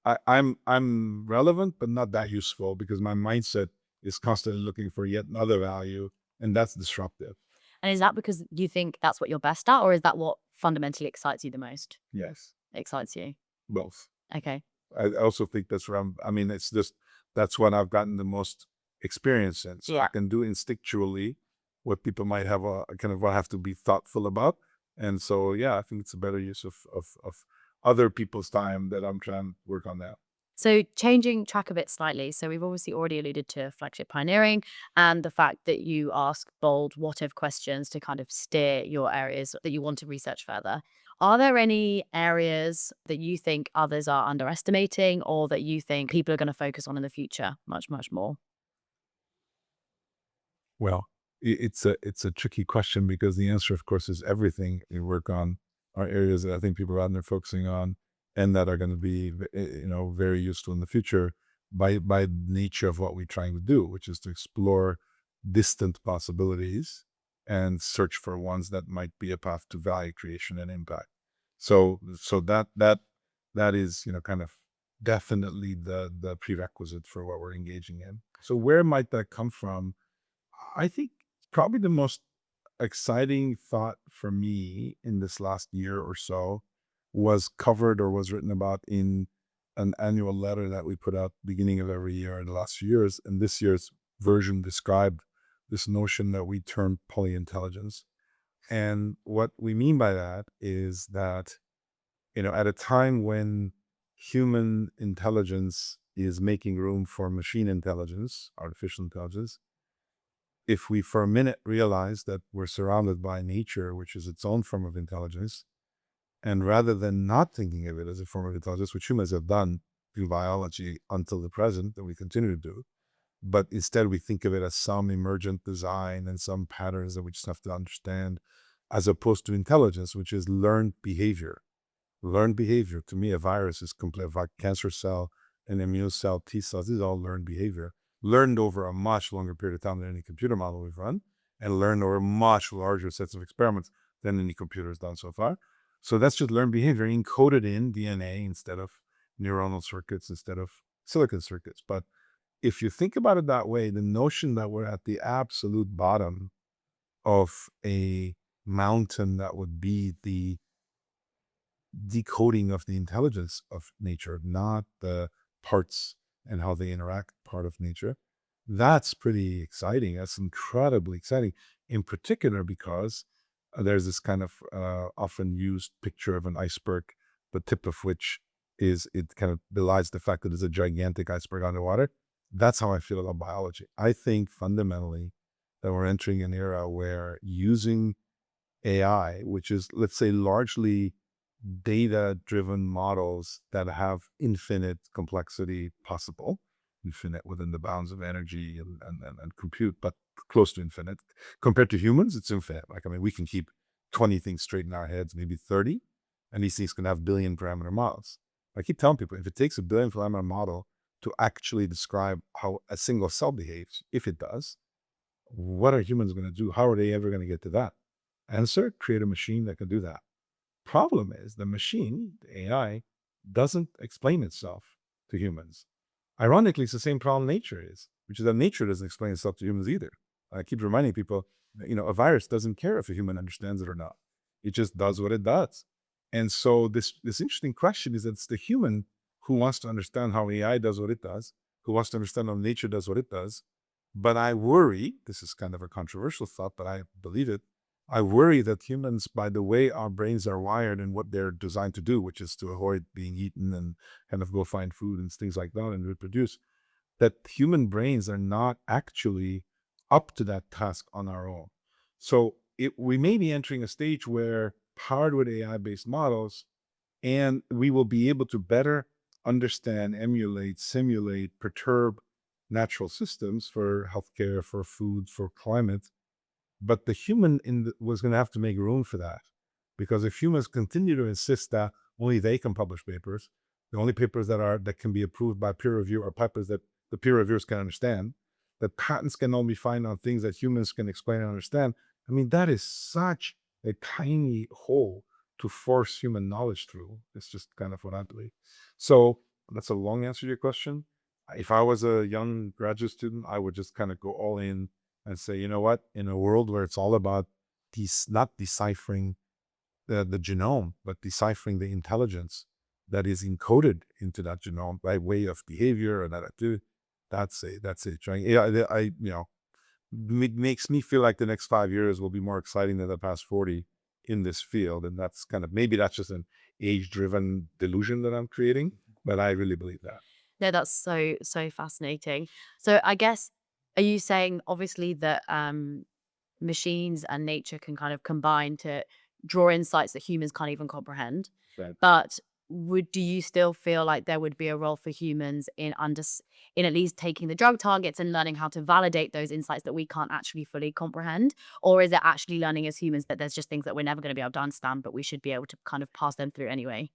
I'm relevant, but not that useful because my mindset is constantly looking for yet another value, and that's disruptive. And is that because you think that's what you're best at, or is that what fundamentally excites you the most? Yes, Excites you? both. Okay. I also think that's where I mean, it's just, that's what I've gotten the most experience in. So I can do instinctually what people might have a kind of have to be thoughtful about. And so, yeah, I think it's a better use of other people's time that I'm trying to work on now. So changing track a bit slightly. So we've obviously already alluded to Flagship Pioneering and the fact that you ask bold what if questions to kind of steer your areas that you want to research further. Are there any areas that you think others are underestimating or that you think people are going to focus on in the future much, much more? Well, it's a tricky question because the answer, of course, is everything we work on are areas that I think people are out there focusing on and that are going to be, very useful in the future by nature of what we're trying to do, which is to explore distant possibilities and search for ones that might be a path to value creation and impact. So that is, kind of definitely the prerequisite for what we're engaging in. So where might that come from? I think probably the most exciting thought for me in this last year or so was covered or was written about in an annual letter that we put out beginning of every year in the last few years. And this year's version described this notion that we term polyintelligence. And what we mean by that is that, at a time when human intelligence is making room for machine intelligence, artificial intelligence, if we for a minute realize that we're surrounded by nature, which is its own form of intelligence, and rather than not thinking of it as a form of intelligence, which humans have done through biology until the present, and we continue to do, but instead we think of it as some emergent design and some patterns that we just have to understand, as opposed to intelligence, which is learned behavior. Learned behavior, to me, a virus is complete. A cancer cell, an immune cell, T cells, these are all learned behavior. Learned over a much longer period of time than any computer model we've run, and learned over much larger sets of experiments than any computer has done so far. So that's just learned behavior encoded in DNA instead of neuronal circuits, instead of silicon circuits. But if you think about it that way, the notion that we're at the absolute bottom of a mountain that would be the decoding of the intelligence of nature, not the parts and how they interact part of nature. That's pretty exciting. That's incredibly exciting, in particular because there's this kind of often used picture of an iceberg, the tip of which is, it kind of belies the fact that it's a gigantic iceberg underwater. That's how I feel about biology. I think fundamentally that we're entering an era where using AI, which is, let's say, largely data-driven models that have infinite complexity possible, infinite within the bounds of energy and compute, but close to infinite. Compared to humans, it's infinite. Like, I mean, we can keep 20 things straight in our heads, maybe 30, and these things can have billion parameter models. I keep telling people, if it takes a billion parameter model to actually describe how a single cell behaves, if it does, what are humans going to do? How are they ever going to get to that? Answer: create a machine that can do that. Problem is the machine, the AI, doesn't explain itself to humans. Ironically, it's the same problem nature is, which is that nature doesn't explain itself to humans either. I keep reminding people, that, a virus doesn't care if a human understands it or not. It just does what it does. And so this interesting question is that it's the human who wants to understand how AI does what it does, who wants to understand how nature does what it does. But I worry, this is kind of a controversial thought, but I believe it, I worry that humans, by the way our brains are wired and what they're designed to do, which is to avoid being eaten and kind of go find food and things like that and reproduce, that human brains are not actually up to that task on our own. So we may be entering a stage where, powered with AI-based models, and we will be able to better understand, emulate, simulate, perturb natural systems for healthcare, for food, for climate, but the human was going to have to make room for that, because if humans continue to insist that only they can publish papers, the only papers that can be approved by peer review are papers that the peer reviewers can understand, that patents can only find on things that humans can explain and understand. I mean, that is such a tiny hole to force human knowledge through. It's just kind of what I believe. So that's a long answer to your question. If I was a young graduate student, I would just kind of go all in and say, you know what, in a world where it's all about not deciphering the genome, but deciphering the intelligence that is encoded into that genome by way of behavior and attitude. That's it. Right? Yeah, it makes me feel like the next 5 years will be more exciting than the past 40 in this field. And that's maybe that's just an age-driven delusion that I'm creating, but I really believe that. No, that's so fascinating. So I guess, are you saying obviously that machines and nature can kind of combine to draw insights that humans can't even comprehend? Right. But do you still feel like there would be a role for humans in in at least taking the drug targets and learning how to validate those insights that we can't actually fully comprehend? Or is it actually learning as humans that there's just things that we're never going to be able to understand, but we should be able to kind of pass them through anyway?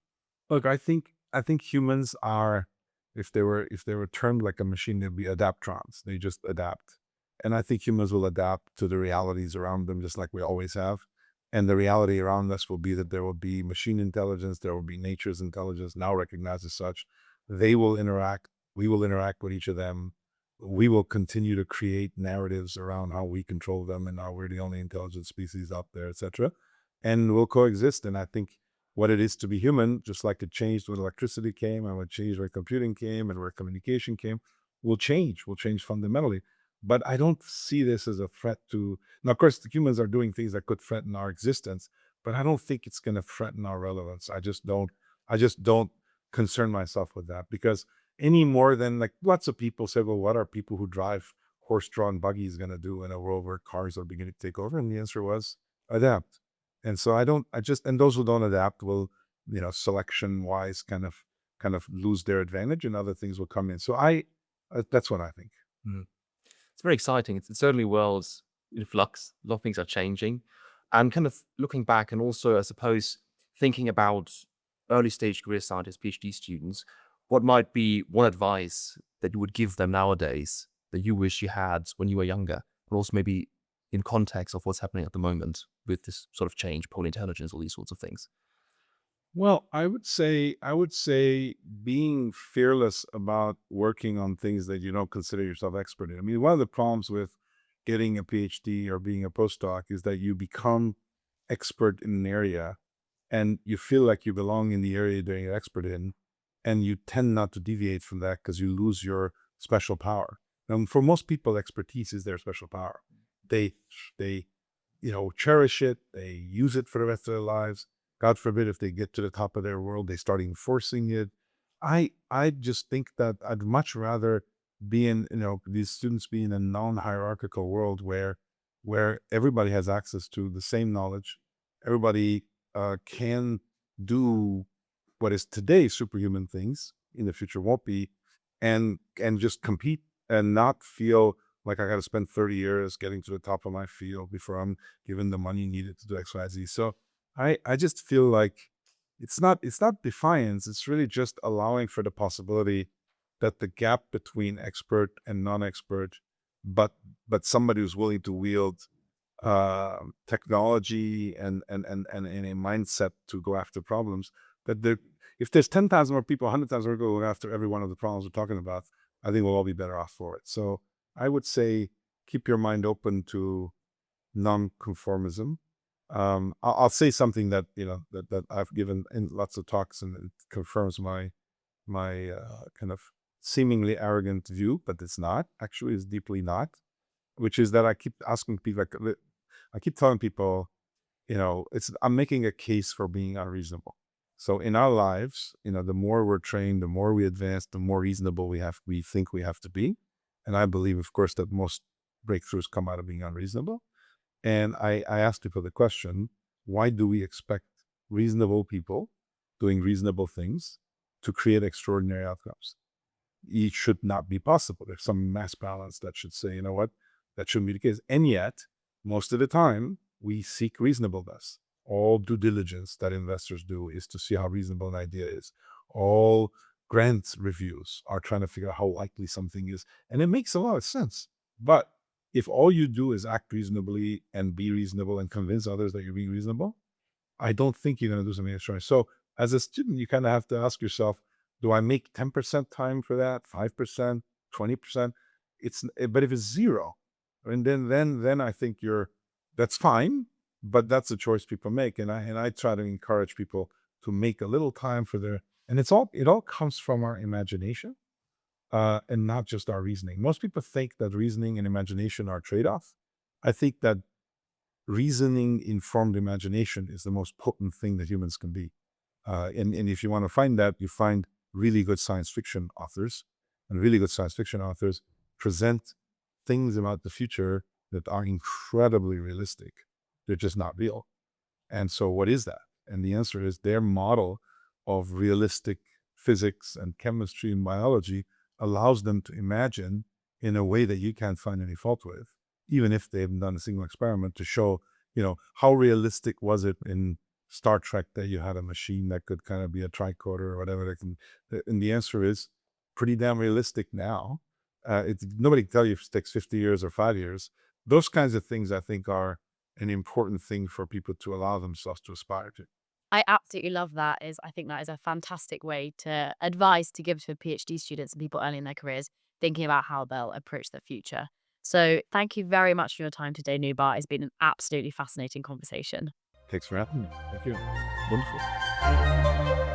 Look, I think humans are, if they were termed like a machine, they'd be adaptrons. They just adapt. And I think humans will adapt to the realities around them just like we always have. And the reality around us will be that there will be machine intelligence, there will be nature's intelligence, now recognized as such. They will interact, we will interact with each of them. We will continue to create narratives around how we control them and how we're the only intelligent species out there, etc. And we'll coexist. And I think what it is to be human, just like it changed when electricity came and what changed when computing came and where communication came, will change fundamentally. But I don't see this as a threat to, now, of course, the humans are doing things that could threaten our existence, but I don't think it's going to threaten our relevance. I just don't concern myself with that, because any more than, like, lots of people say, well, what are people who drive horse-drawn buggies going to do in a world where cars are beginning to take over? And the answer was adapt. And so and those who don't adapt will, selection wise kind of lose their advantage, and other things will come in. So that's what I think. Mm. It's very exciting. It's certainly world's in flux. A lot of things are changing. And kind of looking back, and also, I suppose, thinking about early stage career scientists, PhD students, what might be one advice that you would give them nowadays that you wish you had when you were younger, and also maybe in context of what's happening at the moment with this sort of change, pole intelligence, all these sorts of things? Well, I would say being fearless about working on things that you don't consider yourself expert in. I mean, one of the problems with getting a PhD or being a postdoc is that you become expert in an area and you feel like you belong in the area that you're expert in, and you tend not to deviate from that because you lose your special power. Now, for most people, expertise is their special power. They cherish it. They use it for the rest of their lives. God forbid if they get to the top of their world, they start enforcing it. I just think that I'd much rather be in, these students be in a non-hierarchical world where everybody has access to the same knowledge. Everybody can do what is today superhuman things, in the future won't be, and just compete and not feel like I got to spend 30 years getting to the top of my field before I'm given the money needed to do X, Y, Z. So I just feel like it's not defiance. It's really just allowing for the possibility that the gap between expert and non-expert, but somebody who's willing to wield technology and a mindset to go after problems, that if there's 10,000 more people, 100,000 more people going after every one of the problems we're talking about, I think we'll all be better off for it. So I would say keep your mind open to non-conformism. I'll say something that that I've given in lots of talks, and it confirms my kind of seemingly arrogant view, but it's not. Actually, it's deeply not. Which is that I keep asking people, I keep telling people, I'm making a case for being unreasonable. So in our lives, the more we're trained, the more we advance, the more reasonable we think we have to be. And I believe, of course, that most breakthroughs come out of being unreasonable. And I ask people the question, why do we expect reasonable people doing reasonable things to create extraordinary outcomes? It should not be possible. There's some mass balance that should say, you know what, that shouldn't be the case. And yet, most of the time, we seek reasonableness. All due diligence that investors do is to see how reasonable an idea is. All grant reviews are trying to figure out how likely something is. And it makes a lot of sense. But if all you do is act reasonably and be reasonable and convince others that you're being reasonable, I don't think you're going to do something extraordinary. So as a student, you kind of have to ask yourself, do I make 10% time for that, 5%, 20%? But if it's zero, and then I think that's fine. but that's a choice people make. And I try to encourage people to make a little time for and it all comes from our imagination, and not just our reasoning. Most people think that reasoning and imagination are trade-offs. I think that reasoning informed imagination is the most potent thing that humans can be. And if you want to find that, you find really good science fiction authors, and really good science fiction authors present things about the future that are incredibly realistic. They're just not real. And so what is that? And the answer is their model of realistic physics and chemistry and biology allows them to imagine in a way that you can't find any fault with, even if they haven't done a single experiment to show, how realistic was it in Star Trek that you had a machine that could kind of be a tricorder or whatever. And the answer is pretty damn realistic now. Nobody can tell you if it takes 50 years or 5 years. Those kinds of things, I think, are an important thing for people to allow themselves to aspire to. I absolutely love that. I think that is a fantastic way to advice to give to PhD students and people early in their careers thinking about how they'll approach the future. So thank you very much for your time today, Noubar. It's been an absolutely fascinating conversation. Thanks for having me. Thank you. Wonderful.